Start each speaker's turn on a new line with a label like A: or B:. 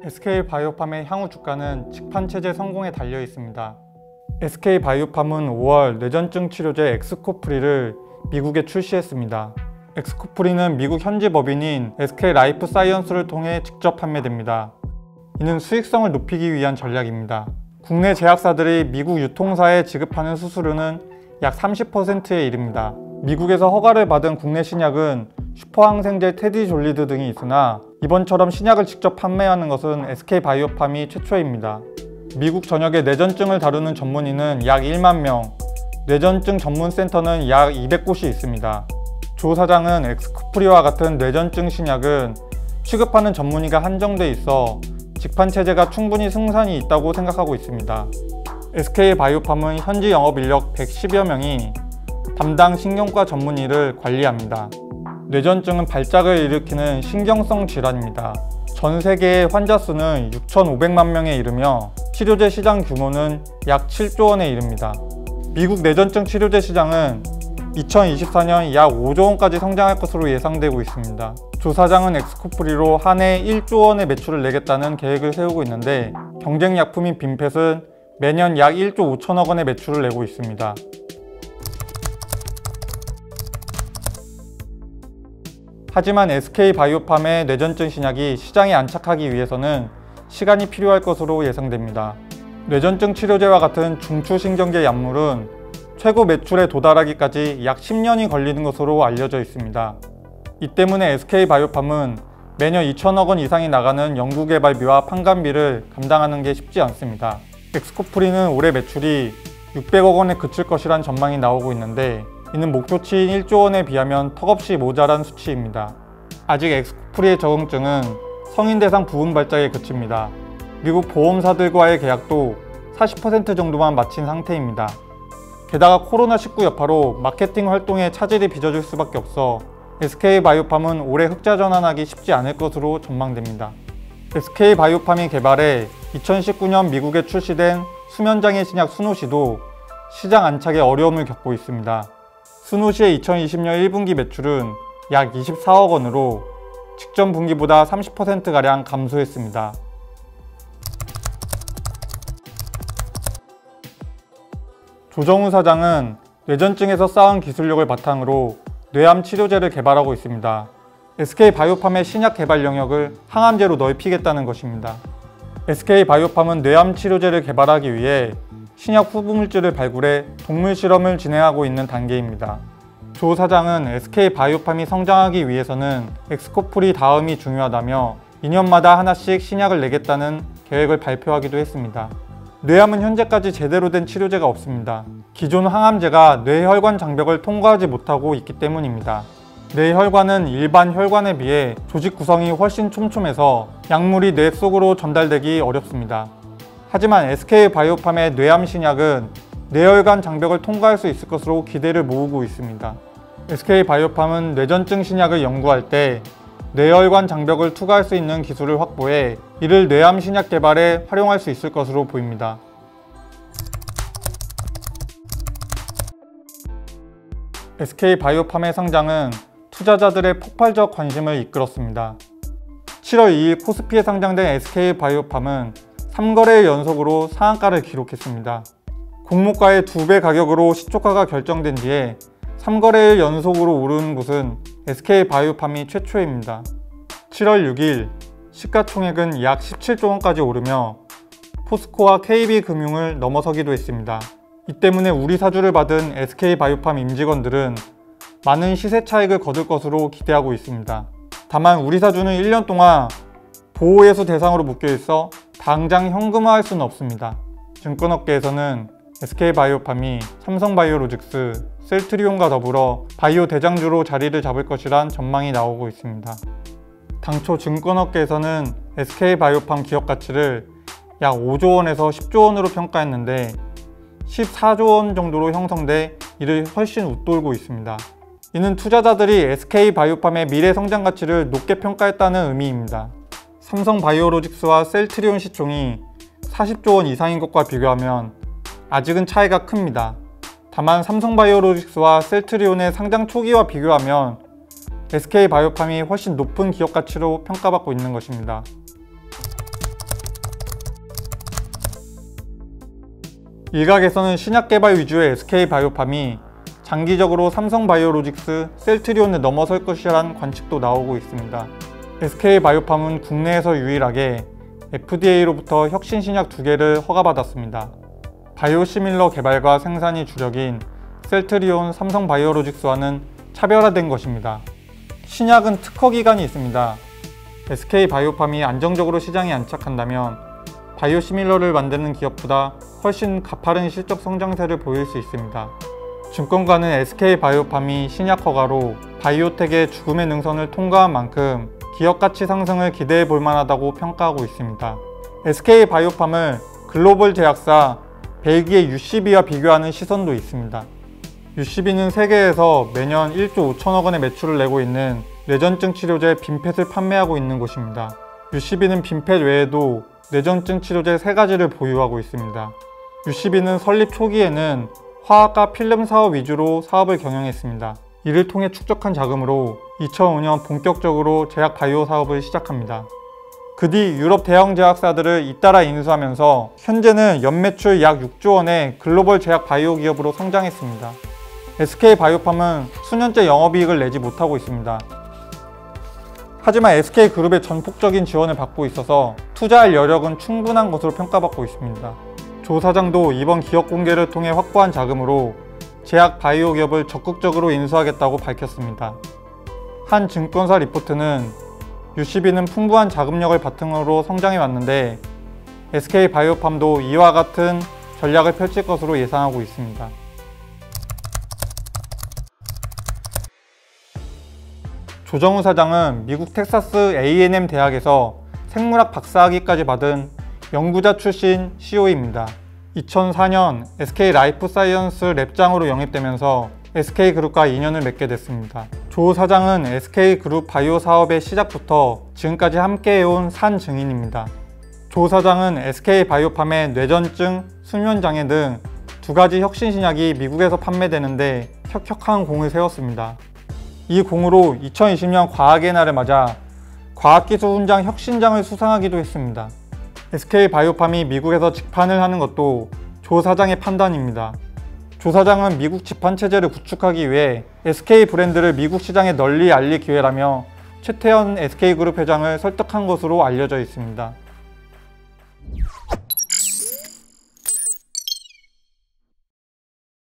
A: SK바이오팜의 향후 주가는 직판체제 성공에 달려 있습니다. SK바이오팜은 5월 뇌전증 치료제 엑스코프리를 미국에 출시했습니다. 엑스코프리는 미국 현지 법인인 SK라이프사이언스를 통해 직접 판매됩니다. 이는 수익성을 높이기 위한 전략입니다. 국내 제약사들이 미국 유통사에 지급하는 수수료는 약 30%에 이릅니다. 미국에서 허가를 받은 국내 신약은 슈퍼항생제 테디졸리드 등이 있으나 이번처럼 신약을 직접 판매하는 것은 SK바이오팜이 최초입니다. 미국 전역의 뇌전증을 다루는 전문의는 약 1만 명, 뇌전증 전문센터는 약 200곳이 있습니다. 조 사장은 엑스코프리와 같은 뇌전증 신약은 취급하는 전문의가 한정돼 있어 직판체제가 충분히 승산이 있다고 생각하고 있습니다. SK바이오팜은 현지 영업인력 110여 명이 담당 신경과 전문의를 관리합니다. 뇌전증은 발작을 일으키는 신경성 질환입니다. 전 세계의 환자 수는 6,500만 명에 이르며 치료제 시장 규모는 약 7조 원에 이릅니다. 미국 뇌전증 치료제 시장은 2024년 약 5조 원까지 성장할 것으로 예상되고 있습니다. 조 사장은 엑스코프리로 한 해 1조 원의 매출을 내겠다는 계획을 세우고 있는데 경쟁 약품인 빈펫은 매년 약 1조 5천억 원의 매출을 내고 있습니다. 하지만 SK바이오팜의 뇌전증 신약이 시장에 안착하기 위해서는 시간이 필요할 것으로 예상됩니다. 뇌전증 치료제와 같은 중추신경계 약물은 최고 매출에 도달하기까지 약 10년이 걸리는 것으로 알려져 있습니다. 이 때문에 SK바이오팜은 매년 2천억 원 이상이 나가는 연구개발비와 판관비를 감당하는 게 쉽지 않습니다. 엑스코프리는 올해 매출이 600억 원에 그칠 것이란 전망이 나오고 있는데 이는 목표치인 1조 원에 비하면 턱없이 모자란 수치입니다. 아직 엑스코프리의 적응증은 성인 대상 부분 발작에 그칩니다. 미국 보험사들과의 계약도 40% 정도만 마친 상태입니다. 게다가 코로나19 여파로 마케팅 활동에 차질이 빚어질 수밖에 없어 SK바이오팜은 올해 흑자 전환하기 쉽지 않을 것으로 전망됩니다. SK바이오팜이 개발해 2019년 미국에 출시된 수면장애 신약 수노시도 시장 안착에 어려움을 겪고 있습니다. 수노시의 2020년 1분기 매출은 약 24억 원으로 직전 분기보다 30%가량 감소했습니다. 조정우 사장은 뇌전증에서 쌓은 기술력을 바탕으로 뇌암 치료제를 개발하고 있습니다. SK바이오팜의 신약 개발 영역을 항암제로 넓히겠다는 것입니다. SK바이오팜은 뇌암 치료제를 개발하기 위해 신약 후보물질을 발굴해 동물 실험을 진행하고 있는 단계입니다. 조 사장은 SK바이오팜이 성장하기 위해서는 엑스코프리 다음이 중요하다며 2년마다 하나씩 신약을 내겠다는 계획을 발표하기도 했습니다. 뇌암은 현재까지 제대로 된 치료제가 없습니다. 기존 항암제가 뇌혈관 장벽을 통과하지 못하고 있기 때문입니다. 뇌혈관은 일반 혈관에 비해 조직 구성이 훨씬 촘촘해서 약물이 뇌 속으로 전달되기 어렵습니다. 하지만 SK바이오팜의 뇌암 신약은 뇌혈관 장벽을 통과할 수 있을 것으로 기대를 모으고 있습니다. SK바이오팜은 뇌전증 신약을 연구할 때 뇌혈관 장벽을 투과할 수 있는 기술을 확보해 이를 뇌암 신약 개발에 활용할 수 있을 것으로 보입니다. SK바이오팜의 상장은 투자자들의 폭발적 관심을 이끌었습니다. 7월 2일 코스피에 상장된 SK바이오팜은 3거래일 연속으로 상한가를 기록했습니다. 공모가의 2배 가격으로 시초가가 결정된 뒤에 3거래일 연속으로 오르는 곳은 SK바이오팜이 최초입니다. 7월 6일 시가총액은 약 17조 원까지 오르며 포스코와 KB금융을 넘어서기도 했습니다. 이 때문에 우리 사주를 받은 SK바이오팜 임직원들은 많은 시세 차익을 거둘 것으로 기대하고 있습니다. 다만 우리 사주는 1년 동안 보호예수 대상으로 묶여 있어 당장 현금화할 수는 없습니다. 증권업계에서는 SK바이오팜이 삼성바이오로직스, 셀트리온과 더불어 바이오 대장주로 자리를 잡을 것이란 전망이 나오고 있습니다. 당초 증권업계에서는 SK바이오팜 기업 가치를 약 5조 원에서 10조 원으로 평가했는데 14조 원 정도로 형성돼 이를 훨씬 웃돌고 있습니다. 이는 투자자들이 SK바이오팜의 미래 성장 가치를 높게 평가했다는 의미입니다. 삼성바이오로직스와 셀트리온 시총이 40조 원 이상인 것과 비교하면 아직은 차이가 큽니다. 다만 삼성바이오로직스와 셀트리온의 상장 초기와 비교하면 SK바이오팜이 훨씬 높은 기업 가치로 평가받고 있는 것입니다. 일각에서는 신약 개발 위주의 SK바이오팜이 장기적으로 삼성바이오로직스, 셀트리온을 넘어설 것이라는 관측도 나오고 있습니다. SK바이오팜은 국내에서 유일하게 FDA로부터 혁신 신약 2개를 허가받았습니다. 바이오시밀러 개발과 생산이 주력인 셀트리온, 삼성바이오로직스와는 차별화된 것입니다. 신약은 특허 기간이 있습니다. SK바이오팜이 안정적으로 시장에 안착한다면 바이오시밀러를 만드는 기업보다 훨씬 가파른 실적 성장세를 보일 수 있습니다. 증권가는 SK바이오팜이 신약 허가로 바이오텍의 죽음의 능선을 통과한 만큼 기업 가치 상승을 기대해 볼 만하다고 평가하고 있습니다. SK바이오팜을 글로벌 제약사 벨기에 UCB와 비교하는 시선도 있습니다. UCB는 세계에서 매년 1조 5천억 원의 매출을 내고 있는 뇌전증 치료제 빈펫을 판매하고 있는 곳입니다. UCB는 빈펫 외에도 뇌전증 치료제 3가지를 보유하고 있습니다. UCB는 설립 초기에는 화학과 필름 사업 위주로 사업을 경영했습니다. 이를 통해 축적한 자금으로 2005년 본격적으로 제약 바이오 사업을 시작합니다. 그 뒤 유럽 대형 제약사들을 잇따라 인수하면서 현재는 연매출 약 6조 원의 글로벌 제약 바이오 기업으로 성장했습니다. SK바이오팜은 수년째 영업이익을 내지 못하고 있습니다. 하지만 SK그룹의 전폭적인 지원을 받고 있어서 투자할 여력은 충분한 것으로 평가받고 있습니다. 조 사장도 이번 기업 공개를 통해 확보한 자금으로 제약 바이오 기업을 적극적으로 인수하겠다고 밝혔습니다. 한 증권사 리포트는 UCB는 풍부한 자금력을 바탕으로 성장해 왔는데 SK바이오팜도 이와 같은 전략을 펼칠 것으로 예상하고 있습니다. 조정우 사장은 미국 텍사스 A&M 대학에서 생물학 박사학위까지 받은 연구자 출신 CEO입니다. 2004년 SK 라이프 사이언스 랩장으로 영입되면서 SK그룹과 인연을 맺게 됐습니다. 조 사장은 SK그룹 바이오 사업의 시작부터 지금까지 함께해온 산 증인입니다. 조 사장은 SK바이오팜의 뇌전증, 수면장애 등 2가지 혁신 신약이 미국에서 판매되는데 혁혁한 공을 세웠습니다. 이 공으로 2020년 과학의 날을 맞아 과학기술 훈장 혁신장을 수상하기도 했습니다. SK바이오팜이 미국에서 직판을 하는 것도 조 사장의 판단입니다. 조 사장은 미국 직판 체제를 구축하기 위해 SK 브랜드를 미국 시장에 널리 알릴 기회라며 최태원 SK그룹 회장을 설득한 것으로 알려져 있습니다.